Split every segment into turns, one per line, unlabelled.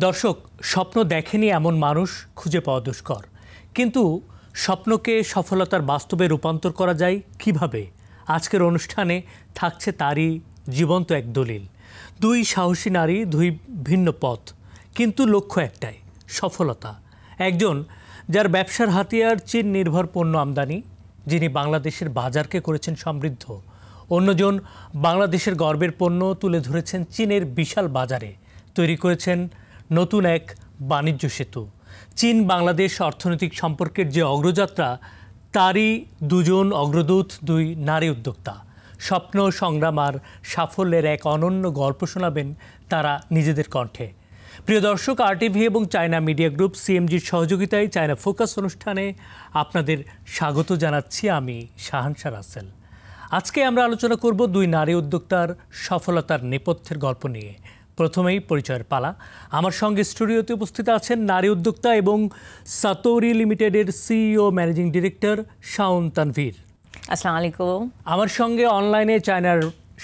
দর্শক, স্বপ্ন দেখেনি এমন মানুষ খুঁজে পাওয়া দুষ্কর, কিন্তু স্বপ্নকে সফলতার বাস্তবে রূপান্তর করা যায় কিভাবে? আজকের অনুষ্ঠানে থাকছে তারই জীবন্ত এক দলিল। দুই সাহসী নারী, দুই ভিন্ন পথ, কিন্তু লক্ষ্য একটাই, সফলতা। একজন যার ব্যবসার হাতিয়ার চীন নির্ভর পণ্য আমদানি, যিনি বাংলাদেশের বাজারকে করেছেন সমৃদ্ধ। অন্যজন বাংলাদেশের গর্বের পণ্য তুলে ধরেছেন চীনের বিশাল বাজারে, তৈরি করেছেন নতুন এক বাণিজ্য সেতু। চীন বাংলাদেশ অর্থনৈতিক সম্পর্কের যে অগ্রযাত্রা, তারই দুজন অগ্রদূত, দুই নারী উদ্যোক্তা। স্বপ্ন, সংগ্রাম আর সাফল্যের এক অনন্য গল্প শোনাবেন তারা নিজেদের কণ্ঠে। প্রিয় দর্শক, আরটিভি এবং চায়না মিডিয়া গ্রুপ সিএমজির সহযোগিতায় চায়না ফোকাস অনুষ্ঠানে আপনাদের স্বাগত জানাচ্ছি আমি শাহানশা রাসেল। আজকে আমরা আলোচনা করব দুই নারী উদ্যোক্তার সফলতার নেপথ্যের গল্প নিয়ে। প্রথমেই পরিচয়ের পালা। আমার সঙ্গে স্টুডিওতে উপস্থিত আছেন নারী উদ্যোক্তা এবং সাতোরি লিমিটেডের CEO managing director Shaon Tanvir.
আসসালামু আলাইকুম।
আমার সঙ্গে অনলাইনে চায়নার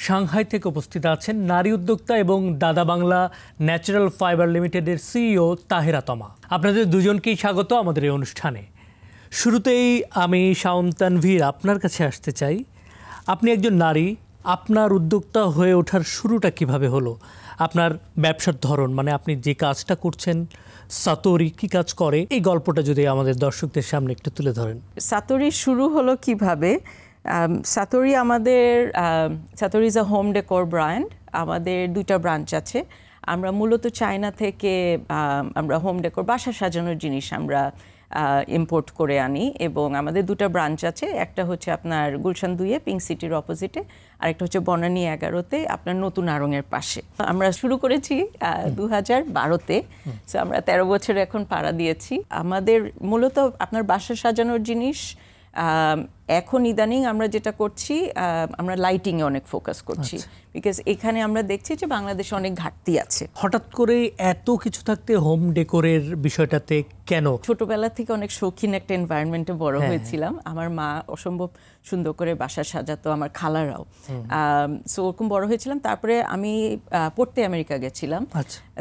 সাংহাই থেকে উপস্থিত আছেন নারী উদ্যোক্তা এবং দাদা বাংলা ন্যাচারাল ফাইবার লিমিটেডের সিইও তাহেরা তমা। আপনাদের দুজনকেই স্বাগত আমাদের এই অনুষ্ঠানে। শুরুতেই আমি শাওন তানভীর আপনার কাছে আসতে চাই। আপনি একজন নারী, আপনার উদ্যোক্তা হয়ে ওঠার শুরুটা কিভাবে হলো? আপনার ব্যবসার ধরন, মানে আপনি যে কাজটা করছেন, সাতোরি কি কাজ করে, এই গল্পটা যদি আমাদের দর্শকদের সামনে একটু তুলে ধরেন।
সাতোরি শুরু হলো কিভাবে? Satori Satori is a home decor brand. আমাদের দুইটা ব্রাঞ্চ আছে। আমরা মূলত চায়না থেকে আমরা হোম ডেকোর, বাসা সাজানোর জিনিস আমরা ইম্পোর্ট করে আনি, এবং আমাদের দুটো ব্রাঞ্চ আছে। একটা হচ্ছে আপনার গুলশান 2-এ পিঙ্ক সিটির অপোজিটে, আর একটা হচ্ছে বনানী 11-তে আপনার নতুন আড়ংয়ের পাশে। আমরা শুরু করেছি 2012-তে, সো আমরা 13 বছর এখন পাড়া দিয়েছি। আমাদের মূলত আপনার বাসা সাজানোর জিনিস। এখন ইদানিং আমরা যেটা করছি, আমরা লাইটিংয়ে অনেক ফোকাস করছি, বিকজ এখানে আমরা দেখছি যে বাংলাদেশে অনেক ঘাটতি আছে।
হঠাৎ করে এত কিছু থাকতে হোম ডেকোরের বিষয়টাতে কেন?
ছোটবেলা থেকে অনেক শৌখিন একটা এনভায়রনমেন্টে বড় হয়েছিলাম। আমার মা অসম্ভব সুন্দর করে বাসা সাজাতো, আমার খালারাও। সো ওরকম বড় হয়েছিলাম। তারপরে আমি পড়তে আমেরিকা গেছিলাম।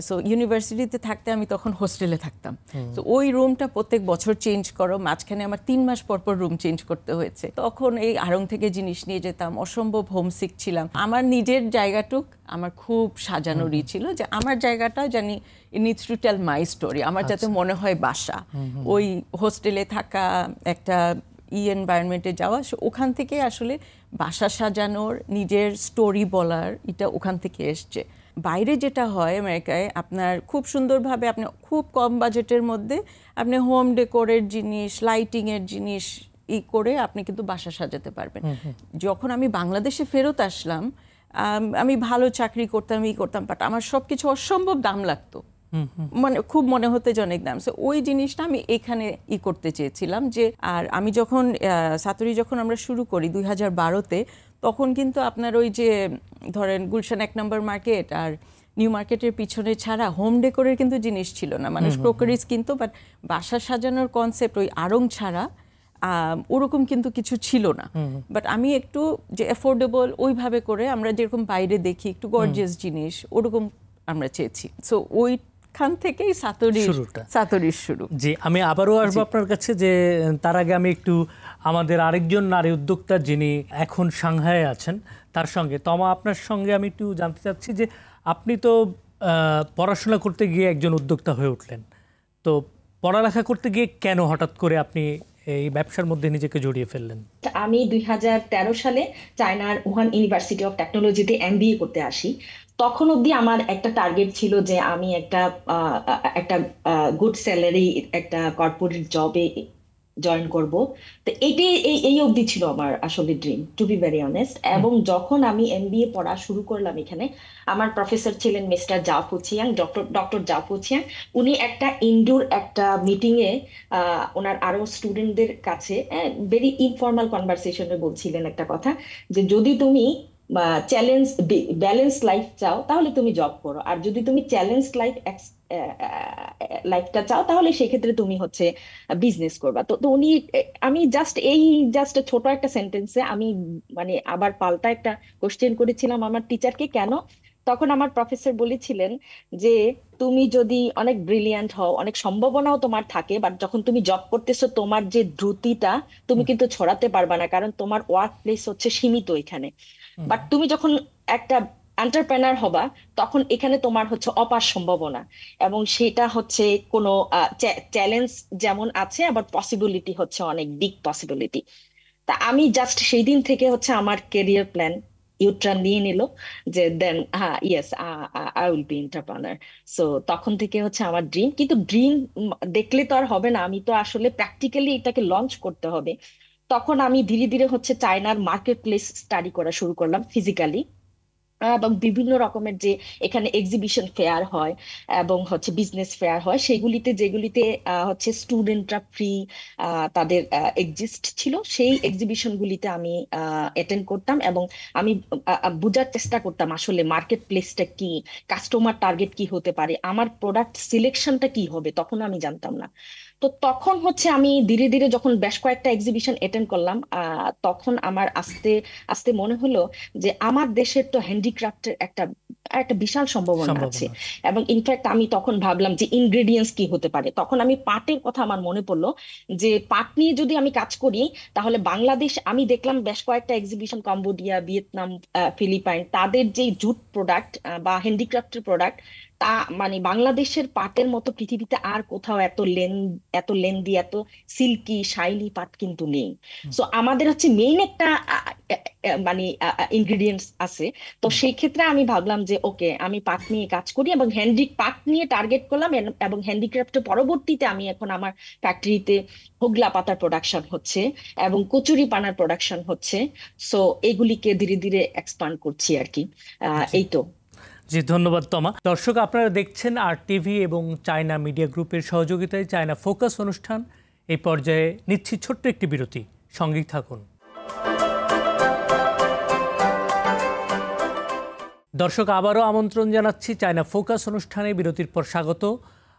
সো ইউনিভার্সিটিতে থাকতে আমি তখন হোস্টেলে থাকতাম। তো ওই রুমটা প্রত্যেক বছর চেঞ্জ করো, মাঝখানে আমার 3 মাস পর পর রুম চেঞ্জ করতে হয়েছে। তখন এই আড়ং থেকে জিনিস নিয়ে যেতাম, অসম্ভব হোমসিক ছিলাম। আমার নিজের জায়গাটুক আমার খুব সাজানোরই ছিল, যে আমার জায়গাটা জানি it needs to tell my story, আমার যাতে মনে হয় বাসা। ওই হোস্টেলে থাকা, একটা এনভায়রনমেন্টে যাওয়া, ওখান থেকে আসলে বাসা সাজানোর, নিজের স্টোরি বলার, এটা ওখান থেকে এসছে। বাইরে যেটা হয় আমেরিকায়, আপনার খুব সুন্দরভাবে আপনি খুব কম বাজেটের মধ্যে আপনি হোম ডেকোরের জিনিস, লাইটিংয়ের জিনিস করে আপনি কিন্তু বাসা সাজাতে পারবেন। যখন আমি বাংলাদেশে ফেরত আসলাম, আমি ভালো চাকরি করতাম, বাট আমার সব কিছু অসম্ভব দাম লাগতো, মানে খুব মনে হতে যে অনেক দাম। সো ওই জিনিসটা আমি এখানে করতে চেয়েছিলাম। যে আর আমি যখন সাতোরি যখন আমরা শুরু করি 2012-তে, তখন কিন্তু আপনার ওই যে ধরেন গুলশান 1 নম্বর মার্কেট আর নিউ মার্কেটের পিছনে ছাড়া হোম ডেকোরের কিন্তু জিনিস ছিল না। মানুষ ক্রোকারিজ কিনতো, বাট বাসা সাজানোর কনসেপ্ট ওই আড়ং ছাড়া ওরকম কিন্তু কিছু ছিল না। বাট আমি একটু যে অ্যাফোর্ডেবল ওইভাবে করে, আমরা যেরকম বাইরে দেখি একটু গর্জিয়াস জিনিস, ওরকম আমরা চেয়েছি। সো ওইখান থেকেই সাতোরির শুরু।
জি, আমি আবারও আসবো আপনার কাছে, যে তার আগে আমি একটু আমাদের আরেকজন নারী উদ্যোক্তা যিনি এখন সাংহাইয়ে আছেন, তার সঙ্গে তমা, আপনার সঙ্গে আমি একটু জানতে চাচ্ছি যে আপনি তো পড়াশোনা করতে গিয়ে একজন উদ্যোক্তা হয়ে উঠলেন, তো পড়ালেখা করতে গিয়ে কেন হঠাৎ করে আপনি এই ব্যবসার মধ্যে নিজেকে জড়িয়ে ফেললেন?
আমি 2013 সালে চায়নার উহান ইউনিভার্সিটি অফ টেকনোলজিতে এমবিএ করতে আসি। তখন অবধি আমার একটা টার্গেট ছিল যে আমি একটা গুড স্যালারি একটা কর্পোরেট জবে জয়েন করব। তো এই অবধি ছিল আমার আসলে dream, to be very honest. এবং যখন আমি এমবিএ পড়া শুরু করলাম এখানে, আমার প্রফেসর ছিলেন মিস্টার জাফু চিয়াং, ডক্টর জাফু চিয়াং। উনি একটা ইনডোর একটা মিটিংয়ে ওনার আরো স্টুডেন্টদের কাছে ভেরি ইনফর্মাল কনভারসেশনে বলছিলেন একটা কথা, যে যদি তুমি চ্যালেঞ্জ ব্যালেন্স লাইফ চাও তাহলে তুমি জব করো, আর যদি তুমি চ্যালেঞ্জ লাইফটা চাও তাহলে সেক্ষেত্রে তুমি হচ্ছে বিজনেস করবা। তো উনি, আমি জাস্ট ছোট একটা সেন্টেন্সে আমি মানে আবার পাল্টা একটা কোশ্চেন করেছিলাম আমার টিচারকে, কেন? তখন আমার প্রফেসর বলেছিলেন যে তুমি যদি অনেক ব্রিলিয়ান্ট হও, অনেক সম্ভাবনাও তোমার থাকে, বাট যখন তুমি জব করতেছো তোমার যে দ্রুতিটা তুমি কিন্তু ছড়াতে পারবা না, কারণ তোমার ওয়ার্ক প্লেস হচ্ছে সীমিত এখানে। বাট তুমি যখন একটা এন্টারপ্রেনার হবা, তখন এখানে তোমার হচ্ছে অপার সম্ভাবনা, এবং সেটা হচ্ছে কোনো চ্যালেঞ্জ যেমন আছে, আবার পসিবিলিটি হচ্ছে অনেক বিগ পসিবিলিটি। তা আমি জাস্ট সেই দিন থেকে হচ্ছে আমার কেরিয়ার প্ল্যান ইউটার্ন নিয়ে নিল, যে দেন হ্যাঁ yes I will be entrepreneur. So তখন থেকে হচ্ছে আমার ড্রিম, কিন্তু ড্রিম দেখলে তো আর হবে না, আমি তো আসলে প্র্যাকটিক্যালি এটাকে লঞ্চ করতে হবে। তখন আমি ধীরে ধীরে হচ্ছে চায়নার মার্কেট প্লেস স্টাডি করা শুরু করলাম ফিজিক্যালি, এবং বিভিন্ন রকমের যে এখানে এক্সিবিশন ফেয়ার হয় এবং হচ্ছে বিজনেস ফেয়ার হয়, সেগুলিতে যেগুলিতে হচ্ছে স্টুডেন্টরা ফ্রি তাদের এক্সিস্ট ছিল, সেই এক্সিবিশন গুলিতে আমি অ্যাটেন্ড করতাম, এবং আমি বোঝার চেষ্টা করতাম আসলে মার্কেট প্লেসটা কি, কাস্টমার টার্গেট কি হতে পারে, আমার প্রোডাক্ট সিলেকশনটা কি হবে, তখন আমি জানতাম না। তো তখন হচ্ছে আমি ধীরে ধীরে যখন বেশ কয়েকটা এক্সিবিশন অ্যাটেন্ড করলাম, তখন আমার আস্তে আস্তে মনে হলো যে আমার দেশের তো হ্যান্ডিক্রাফটের একটা একটা বিশাল সম্ভাবনা আছে। এবং ইনফ্যাক্ট আমি তখন ভাবলাম যে ইনগ্রেডিয়েন্টস কি হতে পারে, তখন আমি পাটের কথা আমার মনে পড়লো, যে পাট নিয়ে যদি আমি কাজ করি তাহলে বাংলাদেশ, আমি দেখলাম বেশ কয়েকটা এক্সিবিশন, কম্বোডিয়া, ভিয়েতনাম, ফিলিপাইন, তাদের যে জুট প্রোডাক্ট বা হ্যান্ডিক্রাফটের প্রোডাক্ট, তা মানে বাংলাদেশের পাটের মতো পৃথিবীতে আর কোথাও এত লেন্দি, এত সিল্কি শাইনি পাট কিন্তু নেই। সো আমাদের হচ্ছে মেইন একটা মানে ইনগ্রিডিয়েন্টস আছে। তো সেই ক্ষেত্রে আমি ভাবলাম যে ওকে, আমি পাট নিয়ে কাজ করি, এবং পাট নিয়ে টার্গেট করলাম, এবং হ্যান্ডিক্রাফটের পরবর্তীতে আমি এখন আমার ফ্যাক্টরিতে হোগলা পাতার প্রোডাকশন হচ্ছে এবং কচুরি পানার প্রোডাকশন হচ্ছে। সো এগুলিকে ধীরে ধীরে এক্সপান্ড করছি আর কি। এই তো।
জি, ধন্যবাদ তমা। দর্শক, আপনারা দেখছেন RTV এবং চায়না মিডিয়া গ্রুপের সহযোগিতায় চায়না ফোকাস অনুষ্ঠান। এই পর্যায়ে নিচ্ছি ছোট্ট একটি বিরতি, সঙ্গেই থাকুন। দর্শক, আবারও আমন্ত্রণ জানাচ্ছি চায়না ফোকাস অনুষ্ঠানে। বিরতির পর স্বাগত।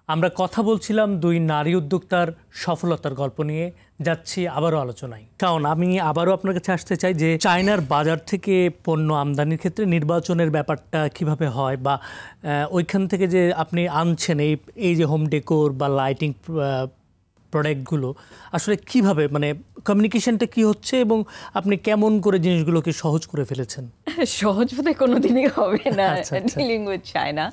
আমরা কথা বলছিলাম দুই নারী উদ্যোক্তার সফলতার গল্প নিয়ে, যাচ্ছি আবারও আলোচনায়। কারণ আমি আবারও আপনার কাছে আসতে চাই যে চায়নার বাজার থেকে পণ্য আমদানির ক্ষেত্রে নির্বাচনের ব্যাপারটা কিভাবে হয়, বা ওইখান থেকে যে আপনি আনছেন এই যে হোম ডেকোর বা লাইটিং প্রোডাক্টগুলো, আসলে কিভাবে, মানে কমিউনিকেশনটা কি হচ্ছে, এবং আপনি কেমন করে জিনিসগুলোকে সহজ করে ফেলেছেন?
সহজ বোধ হয় কোনোদিনই হবে না ডিলিং উইথ চায়না।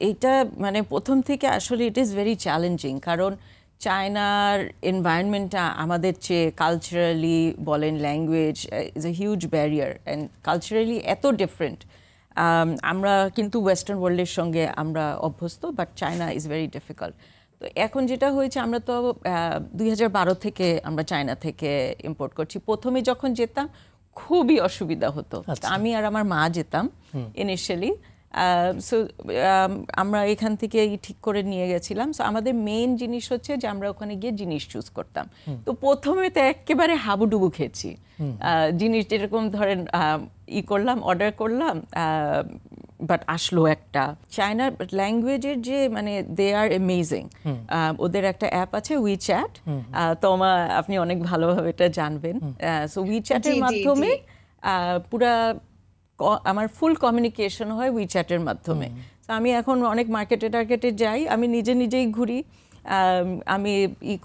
এটা মানে প্রথম থেকে আসলে ইট ইজ ভেরি চ্যালেঞ্জিং, কারণ চায়নার এনভায়রনমেন্টটা আমাদের চেয়ে কালচারালি বলেন, language is a huge barrier, and culturally এত ডিফারেন্ট। আমরা কিন্তু ওয়েস্টার্ন ওয়ার্ল্ডের সঙ্গে আমরা অভ্যস্ত, but China is very difficult. তো এখন যেটা হয়েছে, আমরা তো 2012 থেকে আমরা চায়না থেকে ইম্পোর্ট করছি। প্রথমে যখন যেতাম খুবই অসুবিধা হতো, আমি আর আমার মা যেতাম ইনিশিয়ালি। সো আমরা এখান থেকে ঠিক করে নিয়ে গেছিলাম। সো আমাদের মেইন জিনিস হচ্ছে যে আমরা ওখানে গিয়ে জিনিস চুজ করতাম। তো প্রথমে তো একেবারে হাবুডুবু খেয়েছি জিনিস, যেরকম ধরেন করলাম, অর্ডার করলাম, বাট আসলো একটা। চায়নার ল্যাঙ্গুয়েজের যে মানে দে আর অ্যামেজিং। ওদের একটা অ্যাপ আছে উইচ্যাট, তোমা আপনি অনেক ভালোভাবে এটা জানবেন। সো উইচ্যাটের মাধ্যমে পুরা আমার ফুল কমিউনিকেশন হয় উইচ্যাটের মাধ্যমে। তো আমি এখন অনেক মার্কেটে যাই, আমি নিজেই ঘুরি, আমি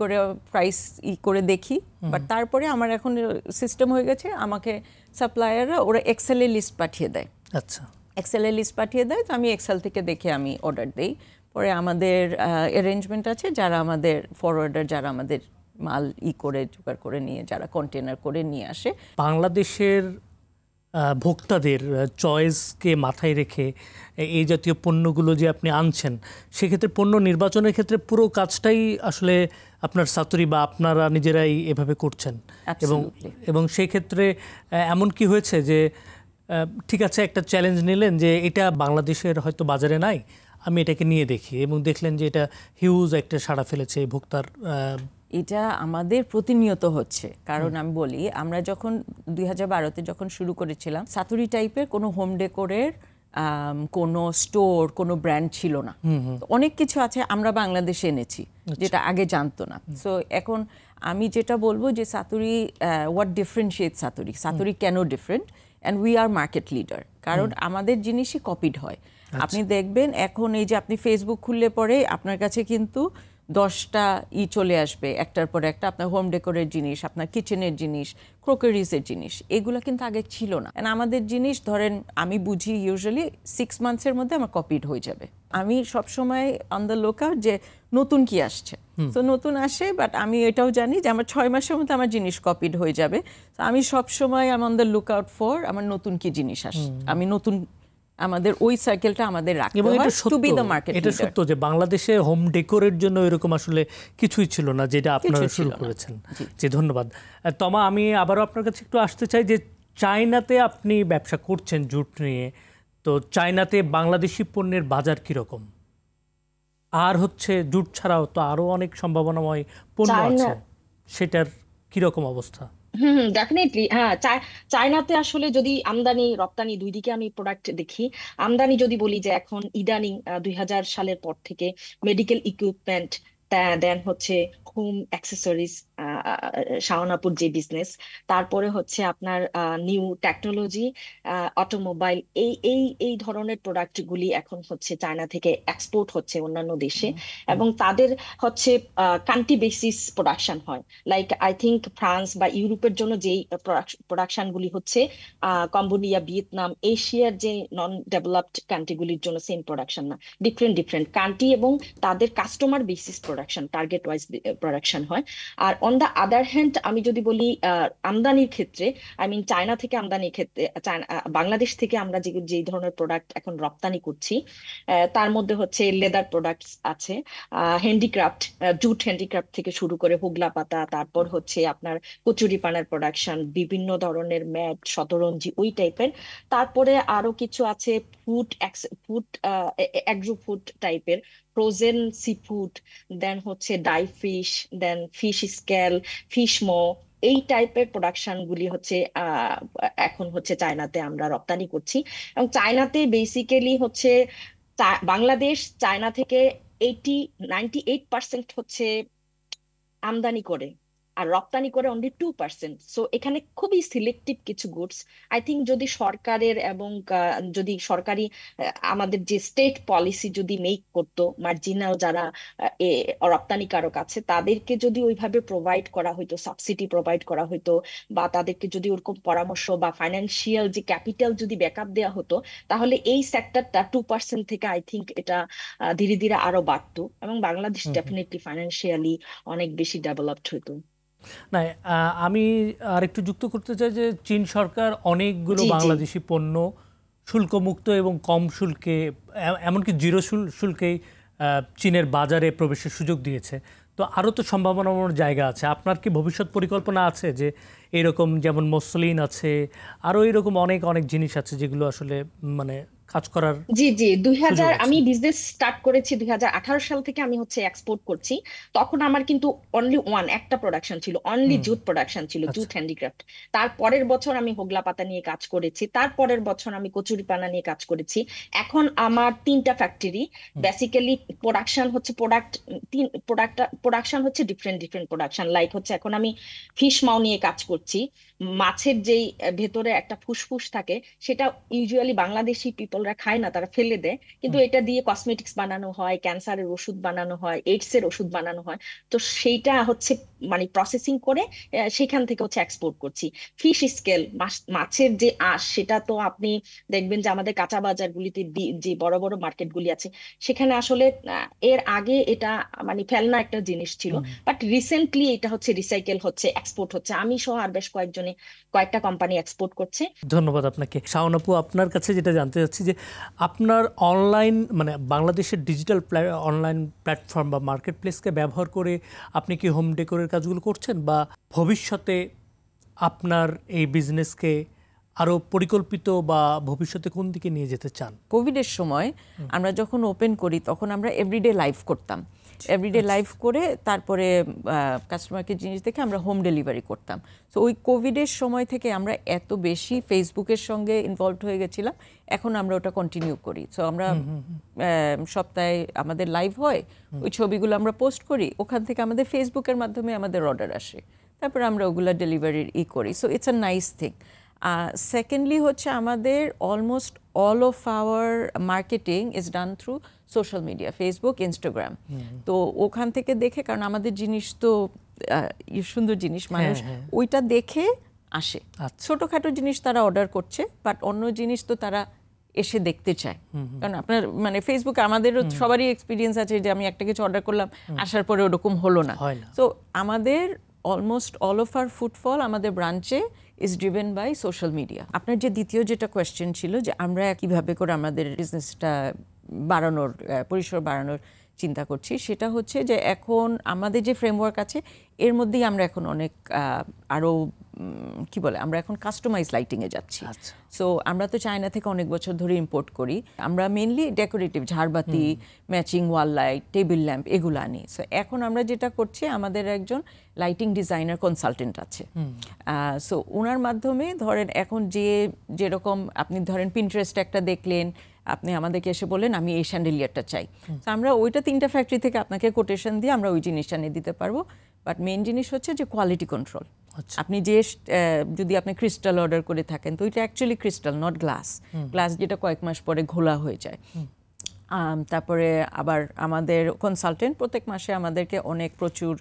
করে প্রাইস করে দেখি। বাট তারপরে আমার এখন সিস্টেম হয়ে গেছে, আমাকে সাপ্লায়াররা ওরা এক্সেলের লিস্ট পাঠিয়ে দেয়।
আচ্ছা,
এক্সেলের লিস্ট পাঠিয়ে দেয়, তো আমি এক্সেল থেকে দেখে আমি অর্ডার দিই। পরে আমাদের অ্যারেঞ্জমেন্ট আছে, যারা আমাদের ফরওয়ার্ডার, যারা আমাদের মাল করে জোগাড় করে নিয়ে, যারা কন্টেনার করে নিয়ে আসে।
বাংলাদেশের ভোক্তাদের চয়েসকে মাথায় রেখে এই জাতীয় পণ্যগুলো যে আপনি আনছেন, সেক্ষেত্রে পণ্য নির্বাচনের ক্ষেত্রে পুরো কাজটাই আসলে আপনার সাতুরি বা আপনারা নিজেরাই এভাবে করছেন। এবং সেই ক্ষেত্রে এমন কি হয়েছে যে ঠিক আছে, একটা চ্যালেঞ্জ নিলেন যে এটা বাংলাদেশের হয়তো বাজারে নাই, আমি এটাকে নিয়ে দেখি, এবং দেখলেন যে এটা হিউজ একটা সাড়া ফেলেছে ভোক্তার?
এটা আমাদের প্রতিনিয়ত হচ্ছে, কারণ আমি বলি, আমরা যখন 2012-তে যখন শুরু করেছিলাম, সাতুরি টাইপের কোনো হোম ডেকোরের কোনো স্টোর, কোনো ব্র্যান্ড ছিল না। অনেক কিছু আছে আমরা বাংলাদেশে এনেছি যেটা আগে জানতো না। সো এখন আমি যেটা বলবো যে সাতুরি, হোয়াট ডিফারেন্সিয়েট সাতুরি কেন different, and we are market leader, কারণ আমাদের জিনিসই কপিড হয়। আপনি দেখবেন এখন এই যে আপনি ফেসবুক খুললে পরে আপনার কাছে কিন্তু 10টা চলে আসবে একটার পর একটা, আপনার হোম ডেকোরের জিনিস, আপনার কিচেনের জিনিস, ক্রোকারিজের জিনিস, এগুলো কিন্তু আগে ছিল না। আমাদের জিনিস ধরেন আমি বুঝি ইউজুয়ালি 6 মান্থসের মধ্যে আমার কপিড হয়ে যাবে। আমি সবসময় অন দ্য লুকআউট যে নতুন কি আসছে, তো নতুন আসে, বাট আমি এটাও জানি যে আমার 6 মাসের মধ্যে আমার জিনিস কপিড হয়ে যাবে। তো আমি সবসময় অন দ্য লুকআউট ফর আমার নতুন কি জিনিস আসছে, আমি নতুন আমাদের ওই সাইকেলটা আমাদের রাখতে হয় to be the market leader.
এটা সত্য যে বাংলাদেশে হোম ডেকোরের জন্য এরকম আসলে কিছুই ছিল না, যেটা আপনারা শুরু করেছেন। জি, ধন্যবাদ তমা। আমি আবারও আপনার কাছে একটু আসতে চাই যে চায়নাতে আপনি ব্যবসা করছেন জুট নিয়ে, তো চায়নাতে বাংলাদেশি পণ্যের বাজার কিরকম? আর হচ্ছে জুট ছাড়াও তো আরো অনেক সম্ভাবনাময় পণ্য আছে, সেটার কিরকম অবস্থা?
ডেফিনেটলি হ্যাঁ। চায়নাতে আসলে যদি আমদানি রপ্তানি দুই দিকে আমি প্রোডাক্ট দেখি, আমদানি যদি বলি যে এখন ইদানিং 2000 সালের পর থেকে মেডিকেল ইকুইপমেন্ট, দেন হচ্ছে হোম অ্যাক্সেসরিজ, শাওনাপুর যে বিজনেস, তারপরে হচ্ছে আপনার নিউ টেকনোলজি, অটোমোবাইল, এই এই এই ধরনের প্রোডাক্টগুলি এখন হচ্ছে চায়না থেকে এক্সপোর্ট হচ্ছে অন্যান্য দেশে, এবং তাদের হচ্ছে কান্ট্রি বেসিস প্রোডাকশন হয়। লাইক আই থিংক ফ্রান্স বা ইউরোপের জন্য যেই প্রোডাকশনগুলি হচ্ছে, কম্বোডিয়া, ভিয়েতনাম, এশিয়ার যে নন ডেভেলপড কান্ট্রিগুলির জন্য সেম প্রোডাকশন না, ডিফারেন্ট ডিফারেন্ট কান্ট্রি এবং তাদের customer basis production, target wise production হয়। আর অন দ্য আদার হ্যান্ড আমি যদি বলি আমদানির ক্ষেত্রে, আই মিন চায়না থেকে আমদানির ক্ষেত্রে, বাংলাদেশ থেকে আমরা যে ধরনের প্রোডাক্ট এখন রপ্তানি করছি, তার মধ্যে হচ্ছে লেদার প্রোডাক্টস আছে, হ্যান্ডিক্রাফট, জুট হ্যান্ডিক্রাফট থেকে শুরু করে হুগলা পাতা, তারপর হচ্ছে আপনার কচুরি পানার প্রোডাকশন, বিভিন্ন ধরনের ম্যাট, শতরঞ্জি, ওই টাইপের। তারপরে আরো কিছু আছে ফুড ফুড অ্যাগ্রো ফুড টাইপের, ফ্রোজেন সি ফুড, দেন হচ্ছে ডাই ফিশ, দেন ফিশ স্কেল, ফিশ মো, এই টাইপের প্রোডাকশন গুলি হচ্ছে এখন হচ্ছে চায়নাতে আমরা রপ্তানি করছি। এবং চায়নাতে বেসিক্যালি হচ্ছে বাংলাদেশ চায়না থেকে 98% হচ্ছে আমদানি করে, আর রপ্তানি করে অনলি 2%। সো এখানে খুবই সিলেক্টিভ কিছু গুডস। আই থিঙ্ক যদি সরকারের এবং যদি সরকারি আমাদের যে স্টেট পলিসি যদি মেক করতো, মার্জিনাল যারা রপ্তানিকারক আছে তাদেরকে যদি ওইভাবে প্রোভাইড করা হইতো, সাবসিডি প্রোভাইড করা হইতো, বা তাদেরকে যদি ওরকম পরামর্শ বা ফাইন্যান্সিয়াল যে ক্যাপিটাল যদি ব্যাকআপ দেওয়া হতো, তাহলে এই সেক্টরটা 2% থেকে আই থিঙ্ক এটা ধীরে ধীরে আরো বাড়তো, এবং বাংলাদেশ ডেফিনেটলি ফাইন্যান্সিয়ালি অনেক বেশি ডেভেলপড হইতো।
না, আমি আরেকটু যুক্ত করতে চাই যে চীন সরকার অনেকগুলো বাংলাদেশি পণ্য শুল্কমুক্ত এবং কম শুল্কে, এমনকি জিরো শুল্কেই চীনের বাজারে প্রবেশের সুযোগ দিয়েছে। তো আরও তো সম্ভাবনার জায়গা আছে। আপনার কি ভবিষ্যৎ পরিকল্পনা আছে যে এরকম, যেমন মসলিন আছে, আরও এরকম অনেক অনেক জিনিস আছে যেগুলো আসলে মানে কাজ করার?
জি জি, আমি বিজনেস স্টার্ট করেছি 2018 সাল থেকে। আমি হচ্ছে এক্সপোর্ট করছি। তখন আমার কিন্তু অনলি একটা প্রোডাকশন ছিল, অনলি জুট প্রোডাকশন ছিল, জুট হ্যান্ডিক্রাফট। তার পরের বছর আমি হোগলা পাতা নিয়ে কাজ করেছি, তারপরের বছর আমি কচুরি পানা নিয়ে কাজ করেছি। এখন আমার 3টা ফ্যাক্টরি। বেসিক্যালি প্রোডাকশন হচ্ছে প্রোডাকশন হচ্ছে ডিফারেন্ট ডিফারেন্ট প্রোডাকশন। লাইক হচ্ছে এখন আমি ফিশ মাও নিয়ে কাজ করছি। মাছের যেই ভেতরে একটা ফুসফুস থাকে, সেটা ইউজুয়ালি বাংলাদেশি পিপলরা খায় না, তারা ফেলে দেয়, কিন্তু এটা দিয়ে কসমেটিক্স বানানো হয়, ক্যান্সারের ওষুধ বানানো হয়, এইডস এর ওষুধ বানানো হয়। তো সেইটা হচ্ছে মানে প্রসেসিং করে সেখান থেকে হচ্ছে এক্সপোর্ট করছি। ফিশ স্কেল, মাছের যে আঁশ, সেটা তো আপনি দেখবেন যে আমাদের কাঁচা বাজারগুলিতে যে বড় বড় মার্কেটগুলি আছে, সেখানে আসলে এর আগে এটা মানে ফেলনা একটা জিনিস ছিল, বাট রিসেন্টলি এটা হচ্ছে রিসাইকেল হচ্ছে, এক্সপোর্ট হচ্ছে। আমি সহ আর বেশ কয়েকটা কোম্পানি এক্সপোর্ট করছে।
ধন্যবাদ আপনাকে। শাওন আপু, আপনার কাছে যেটা জানতে চাচ্ছি যে আপনার অনলাইন মানে বাংলাদেশের ডিজিটাল অনলাইন প্ল্যাটফর্ম বা মার্কেট প্লেসকে ব্যবহার করে আপনি কি হোম ডেকোরের কাজগুলো করছেন, বা ভবিষ্যতে আপনার এই বিজনেসকে আরো পরিকল্পিত বা ভবিষ্যতে কোন দিকে নিয়ে যেতে চান?
কোভিডের সময় আমরা যখন ওপেন করি তখন আমরা এভরিডে লাইভ করতাম। এভরিডে লাইভ করে তারপরে কাস্টমারকে জিনিস দেখে আমরা হোম ডেলিভারি করতাম। সো ওই কোভিডের সময় থেকে আমরা এত বেশি ফেসবুকের সঙ্গে ইনভলভড হয়ে গেছিলাম, এখন আমরা ওটা কন্টিনিউ করি। সো আমরা সপ্তাহে আমাদের লাইভ হয়, ওই ছবিগুলো আমরা পোস্ট করি, ওখান থেকে আমাদের ফেসবুকের মাধ্যমে আমাদের অর্ডার আসে, তারপর আমরা ওগুলা ডেলিভারির করি। So it's a nice thing. Secondly হচ্ছে আমাদের almost all of our marketing is done through social media, Facebook, Instagram. তো ওখান থেকে দেখে, কারণ আমাদের জিনিস তো সুন্দর জিনিস, মানুষ ওইটা দেখে আসে। ছোটখাটো জিনিস তারা অর্ডার করছে, বাট অন্য জিনিস তো তারা এসে দেখতে চায়। কারণ আপনার মানে ফেসবুকে আমাদেরও সবারই এক্সপিরিয়েন্স আছে যে আমি একটা কিছু অর্ডার করলাম, আসার পরে ওরকম হলো না। তো আমাদের almost all of our footfall আমাদের ব্রাঞ্চে is driven by social media. আপনার যে দ্বিতীয় যেটা কোয়েশ্চেন ছিল যে আমরা কিভাবে করে আমাদের বিজনেসটা বাড়ানোর, পরিসর বাড়ানোর চিন্তা করছি, সেটা হচ্ছে যে এখন আমাদের যে ফ্রেমওয়ার্ক আছে এর মধ্যেই আমরা এখন অনেক আরও কি বলে, আমরা এখন কাস্টমাইজ লাইটিংয়ে যাচ্ছি। সো আমরা তো চায়না থেকে অনেক বছর ধরে ইম্পোর্ট করি। আমরা মেনলি ডেকোরেটিভ ঝাড়বাতি, ম্যাচিং ওয়াল লাইট, টেবিল ল্যাম্প এগুলো আনি। সো এখন আমরা যেটা করছি, আমাদের একজন লাইটিং ডিজাইনার কনসালটেন্ট আছে। সো ওনার মাধ্যমে ধরেন এখন যেরকম আপনি ধরেন পিন্টারেস্ট একটা দেখলেন, আপনি আমাদেরকে এসে বলেন আমি এই শ্যান্ডেলিয়ারটা চাই, তো আমরা ওইটা 3টা ফ্যাক্টরি থেকে আপনাকে কোটেশন দিয়ে আমরা ওই জিনিসটা নিয়ে দিতে পারবো। বাট মেইন জিনিস হচ্ছে যে কোয়ালিটি কন্ট্রোল। আপনি যে যদি আপনি ক্রিস্টাল অর্ডার করে থাকেন, তো এটা actually crystal, not glass. Glass যেটা কয়েক মাস পরে ঘোলা হয়ে যায়। তারপরে আবার আমাদের কনসালটেন্ট প্রত্যেক মাসে আমাদেরকে প্রচুর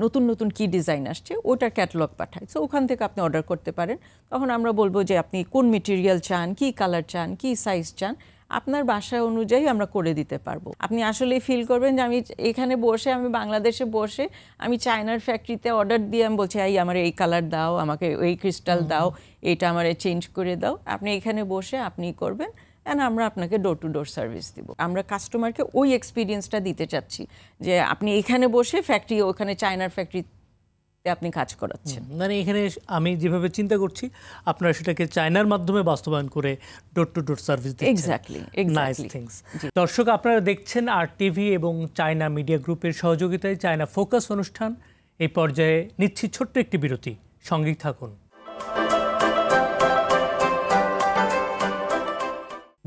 নতুন নতুন কি ডিজাইন আসছে ওটার ক্যাটালগ পাঠায়। সো ওখান থেকে আপনি অর্ডার করতে পারেন। তখন আমরা বলবো যে আপনি কোন মেটেরিয়াল চান, কি কালার চান, কি সাইজ চান, আপনার বাসা অনুযায়ী আমরা করে দিতে পারবো। আপনি আসলে ফিল করবেন যে আমি এখানে বসে, আমি বাংলাদেশে বসে আমি চায়নার ফ্যাক্টরিতে অর্ডার দিয়ে আমি বলছি এই আমার এই কালার দাও, আমাকে এই ক্রিস্টাল দাও, এইটা আমার চেঞ্জ করে দাও। আপনি এখানে বসে আপনি করবেন, অ্যান্ড আমরা আপনাকে ডোর টু ডোর সার্ভিস দিব। আমরা কাস্টমারকে ওই এক্সপিরিয়েন্সটা দিতে চাচ্ছি যে আপনি এখানে বসে ফ্যাক্টরি, ওখানে চায়নার ফ্যাক্টরি আপনি কাজ করাচ্ছেন।
মানে এখানে আমি যেভাবে চিন্তা করছি, আপনারা সেটাকে চায়নার মাধ্যমে বাস্তবায়ন করে ডোর টু ডোর সার্ভিস দিচ্ছেন।
Exactly,
nice things. দর্শক, আপনারা দেখছেন RTV এবং চায়না মিডিয়া গ্রুপের সহযোগিতায় চায়না ফোকাস অনুষ্ঠান। এই পর্যায়ে নিচ্ছি ছোট্ট একটি বিরতি, সঙ্গেই থাকুন।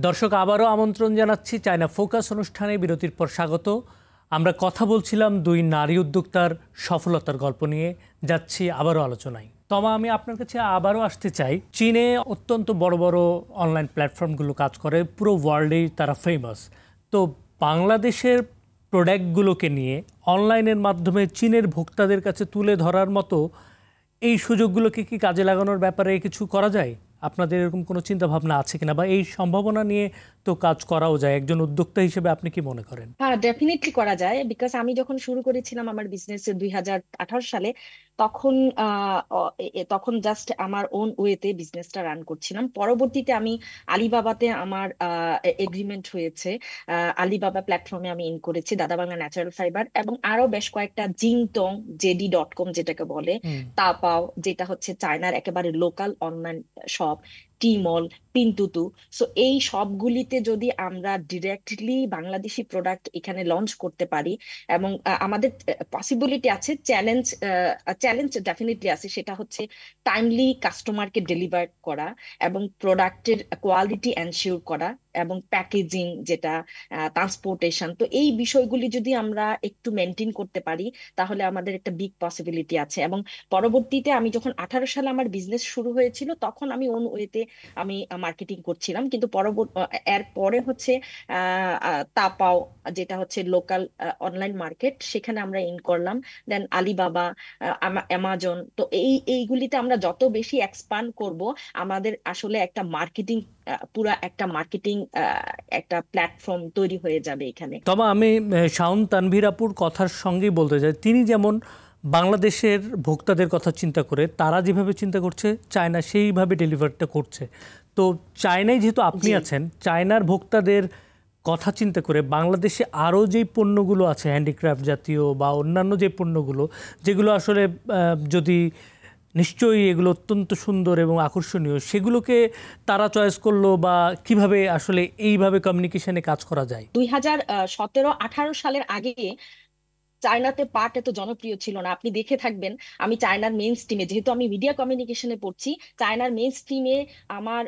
দর্শক, আবারও আমন্ত্রণ জানাচ্ছি চায়না ফোকাস অনুষ্ঠানে। বিরতির পর স্বাগত। আমরা কথা বলছিলাম 2 নারী উদ্যোক্তার সফলতার গল্প নিয়ে, যাচ্ছি আবারও আলোচনায়। তমা, আমি আপনার কাছে আবারও আসতে চাই। চীনে অত্যন্ত বড় বড় অনলাইন প্ল্যাটফর্মগুলো কাজ করে, পুরো ওয়ার্ল্ডেই তারা ফেমাস। তো বাংলাদেশের প্রোডাক্টগুলোকে নিয়ে অনলাইনের মাধ্যমে চীনের ভোক্তাদের কাছে তুলে ধরার মতো এই সুযোগগুলোকে কি কাজে লাগানোর ব্যাপারে কিছু করা যায়? আপনাদের এরকম কোনো চিন্তা ভাবনা আছে কিনা, বা এই সম্ভাবনা নিয়ে তো কাজ করাও যায়, একজন উদ্যোক্তা হিসেবে আপনি কি মনে করেন?
হ্যাঁ, ডেফিনেটলি করা যায়। বিকজ আমি যখন শুরু করেছিলাম আমার বিজনেস 2018 সালে, তখন তখন জাস্ট আমার ওন ওয়েতে বিজনেসটা রান করছিলাম। পরবর্তীতে আমি আলিবাবাতে আমার এগ্রিমেন্ট হয়েছে, আলিবাবা প্ল্যাটফর্মে আমি ইন করেছি দাদা বাংলা ন্যাচারাল ফাইবার, এবং আরো বেশ কয়েকটা জিংটং, JD.com যেটাকে বলে, তাপাও যেটা হচ্ছে চায়নার একেবারে লোকাল অনলাইন শপ, টিমল, পিন্তুতু। সো এই সবগুলিতে যদি আমরা ডিরেক্টলি বাংলাদেশি প্রোডাক্ট এখানে লঞ্চ করতে পারি, এবং আমাদের পসিবিলিটি আছে, চ্যালেঞ্জ ডেফিনেটলি আছে, সেটা হচ্ছে টাইমলি কাস্টমারকে ডেলিভার করা এবং প্রোডাক্টের কোয়ালিটি এনশিওর করা এবং প্যাকেজিং, যেটা ট্রান্সপোর্টেশন। তো এই বিষয়গুলি যদি আমরা একটু মেনটেন করতে পারি, তাহলে আমাদের একটা বিগ পসিবিলিটি আছে। এবং পরবর্তীতে আমি যখন 18 সালে আমার বিজনেস শুরু হয়েছিল, তখন আমি ওন ওয়েতে আমি মার্কেটিং করছিলাম, কিন্তু এর পরে হচ্ছে তাপাও, যেটা হচ্ছে লোকাল অনলাইন মার্কেট, সেখানে আমরা ইন করলাম। দেন আলিবাবা, অ্যামাজন। তো এইগুলিতে আমরা যত বেশি এক্সপান্ড করব, আমাদের আসলে একটা মার্কেটিং, পুরা একটা মার্কেটিং একটা প্ল্যাটফর্ম তৈরি হয়ে যাবে এখানে।
তবে আমি শাওন তানভীর আপুর কথার সঙ্গেই বলতে চাই, তিনি যেমন বাংলাদেশের ভোক্তাদের কথা চিন্তা করে, তারা যেভাবে চিন্তা করছে চায়না সেইভাবে ডেলিভারিটা করছে। তো চায়নায় যেহেতু আপনি আছেন, চায়নার ভোক্তাদের কথা চিন্তা করে বাংলাদেশে আরও যেই পণ্যগুলো আছে, হ্যান্ডিক্রাফট জাতীয় বা অন্যান্য যে পণ্যগুলো, যেগুলো আসলে যদি নিশ্চয়ই এগুলো অত্যন্ত সুন্দর এবং আকর্ষণীয়, সেগুলোকে তারা চয়েস করলো, বা কিভাবে আসলে এইভাবে কমিউনিকেশনে কাজ করা যায়?
2017-18 সালের আগে চায়নাতে পাট এত জনপ্রিয় ছিল না। আপনি দেখে থাকবেন, আমি চায়নার মেইন স্ট্রিমে, যেহেতু আমি মিডিয়া কমিউনিকেশনে পড়ছি, চায়নার মেইন স্ট্রিমে আমার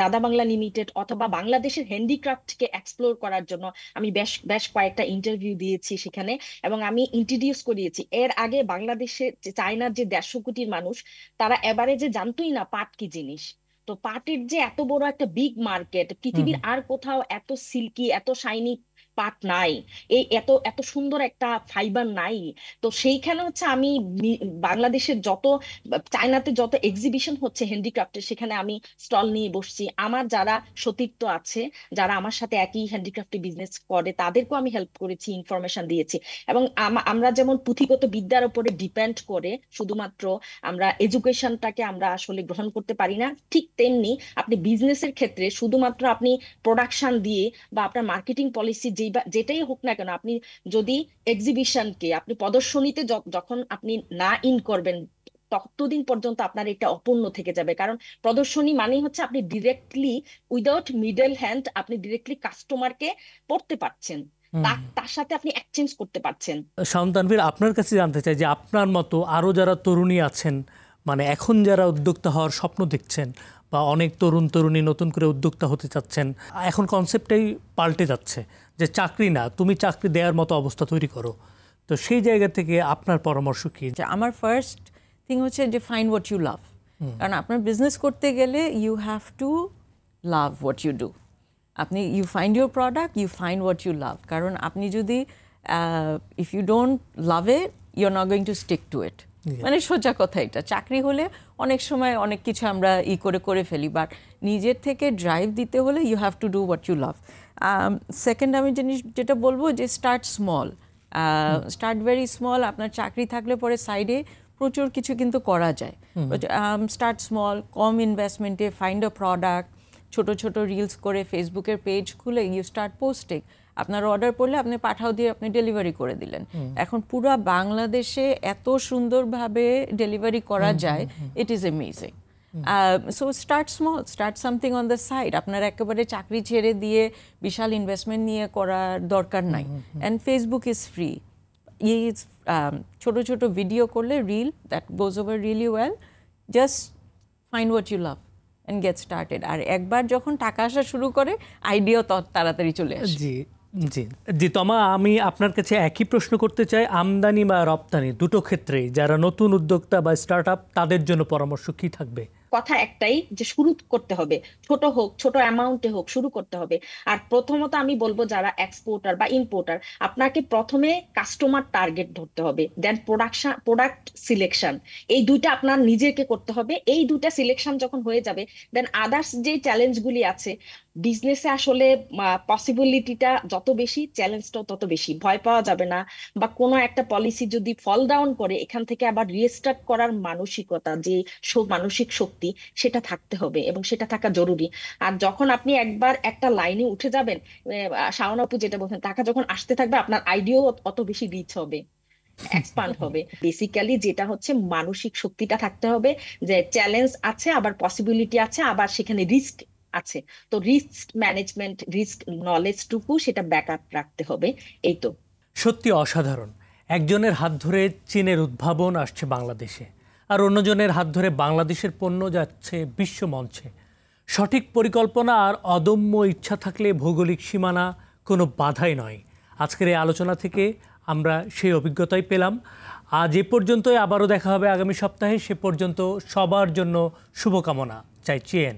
দাদা বাংলা লিমিটেড অথবা বাংলাদেশের হ্যান্ডিক্রাফটকে এক্সপ্লোর করার জন্য আমি বেশ বেশ কয়েকটা ইন্টারভিউ দিয়েছি সেখানে, এবং আমি ইন্ট্রোডিউস করিয়েছি। এর আগে বাংলাদেশে চায়নার যে 150 কোটির মানুষ, তারা এভারেজে জানতোই না পাট কি জিনিস। তো পাটের যে এত বড় একটা বিগ মার্কেট,
হুম
পৃথিবীর আর কোথাও এত সিল্কি এত শাইনি পাট নাই, এই এত এত সুন্দর একটা ফাইবার নাই। তো সেইখানে হচ্ছে আমি বাংলাদেশের যত, চায়নাতে যত এক্সিবিশন হচ্ছে হ্যান্ডিক্রাফটের, সেখানে আমি স্টল নিয়ে বসছি। আমার যারা সতীর্থ আছে, যারা আমার সাথে একই হ্যান্ডিক্রাফটে বিজনেস করে, তাদেরকেও আমি হেল্প করেছি, ইনফরমেশন দিয়েছি। এবং আমরা যেমন পুঁথিগত বিদ্যার উপরে ডিপেন্ড করে শুধুমাত্র আমরা এডুকেশনটাকে আমরা আসলে গ্রহণ করতে পারি না, ঠিক তেমনি আপনি বিজনেসের ক্ষেত্রে শুধুমাত্র আপনি প্রোডাকশন দিয়ে বা আপনার মার্কেটিং পলিসি যেটাই হোক না কেন, আপনি যদি এক্সিবিশনকে আপনি প্রদর্শনীতে যখন আপনি না ইন করবেন, ততদিন পর্যন্ত আপনার এটা অপূর্ণ থেকে যাবে। কারণ প্রদর্শনী মানে হচ্ছে আপনি ডিরেক্টলি, উইদাউট মিডল হ্যান্ড, আপনি ডিরেক্টলি কাস্টমারকে পড়তে পারছেন,
হুম।
তার সাথে আপনি এক্সচেঞ্জ করতে পারছেন।
শাওন তানভীর, আপনার কাছে জানতে চাই যে আপনার মতো আরও যারা তরুণী আছেন, মানে এখন যারা উদ্যোক্তা হওয়ার স্বপ্ন দেখছেন, বা অনেক তরুণ তরুণী নতুন করে উদ্যোক্তা হতে চাচ্ছেন, এখন কনসেপ্টটাই পাল্টে যাচ্ছে যে চাকরি না, তুমি চাকরি দেওয়ার মতো অবস্থা তৈরি করো। তো সেই জায়গা থেকে আপনার পরামর্শ কি?
আমার ফার্স্ট থিং হচ্ছে যে ফাইন্ড হোয়াট ইউ লাভ। কারণ আপনার বিজনেস করতে গেলে you have to love what you do. আপনি you find your product, you find what you love. কারণ আপনি যদি if you don't love it, you are not going to stick to it. মানে সোজা কথা এটা। চাকরি হলে অনেক সময় অনেক কিছু আমরা করে ফেলি, বাট নিজের থেকে ড্রাইভ দিতে হলে you have to do what you love. Second আমি যেটা বলবো যে start small, start very small. আপনার চাকরি থাকলে পরে সাইডে প্রচুর কিছু কিন্তু করা যায়। স্টার্ট স্মল, কম ইনভেস্টমেন্টে, ফাইন্ড আ প্রোডাক্ট, ছোট ছোট রিলস করে ফেসবুকের পেজ খুলে ইউ স্টার্ট পোস্টিং। আপনার অর্ডার পড়লে আপনি পাঠাও দিয়ে আপনি ডেলিভারি করে দিলেন। এখন পুরো বাংলাদেশে এত সুন্দরভাবে ডেলিভারি করা যায়, it is amazing. So start small, start something on the side. আপনার একেবারে চাকরি ছেড়ে দিয়ে বিশাল ইনভেস্টমেন্ট নিয়ে করার দরকার নাই। And Facebook is free. ছোট ছোট ভিডিও করলে, reel that goes over really well. Just find what you love and get started. আর একবার যখন টাকা আসা শুরু করে, আইডিয়াও তাড়াতাড়ি চলে আসে।
জি জি জি তমা, আমি আপনার কাছে একই প্রশ্ন করতে চাই। আমদানি বা রপ্তানি দুটো ক্ষেত্রেই যারা নতুন উদ্যোক্তা বা স্টার্ট আপ, তাদের জন্য পরামর্শ কি থাকবে?
কথা একটাই, যে শুরু করতে হবে, ছোট হোক, ছোট অ্যামাউন্টে হোক, শুরু করতে হবে। আর প্রথমত আমি বলবো যারা এক্সপোর্টার বা ইম্পোর্টার, আপনাকে প্রথমে কাস্টমার টার্গেট ধরতে হবে, দেন প্রোডাক্ট সিলেকশন, এই দুইটা আপনার নিজেকে করতে হবে। এই দুইটা সিলেকশন যখন হয়ে যাবে, দেন আদার্স যে চ্যালেঞ্জগুলি আছে বিজনেসে, আসলে পসিবিলিটিটা যত বেশি, চ্যালেঞ্জটাও তত বেশি। ভয় পাওয়া যাবে না, বা কোনো একটা পলিসি যদি ফল ডাউন করে, এখান থেকে আবার রিস্টার্ট করার মানসিকতা, যে মানসিক শক্তি, সেটা থাকতে হবে এবং সেটা থাকা জরুরি। আর যখন আপনি একবার একটা লাইনে উঠে যাবেন, শাওন আপু যেটা বলছেন, টাকা যখন আসতে থাকবে, আপনার আইডিয়াও অত বেশি রিচ হবে, এক্সপান্ড হবে। বেসিক্যালি যেটা হচ্ছে, মানসিক শক্তিটা থাকতে হবে, যে চ্যালেঞ্জ আছে, আবার পসিবিলিটি আছে, আবার সেখানে রিস্ক আছে। তো রিস্ক ম্যানেজমেন্ট, রিস্ক নলেজটুকু সেটা ব্যাকআপ রাখতে হবে। এই তো।
সত্যি অসাধারণ। একজনের হাত ধরে চীনের উদ্ভাবন আসছে বাংলাদেশে, আর অন্যজনের হাত ধরে বাংলাদেশের পণ্য যাচ্ছে বিশ্ব মঞ্চে। সঠিক পরিকল্পনা আর অদম্য ইচ্ছা থাকলে ভৌগোলিক সীমানা কোনো বাধাই নয়। আজকের এই আলোচনা থেকে আমরা সেই অভিজ্ঞতাই পেলাম। আজ এ পর্যন্তই, আবারও দেখা হবে আগামী সপ্তাহে। সে পর্যন্ত সবার জন্য শুভকামনা চাই। চেন।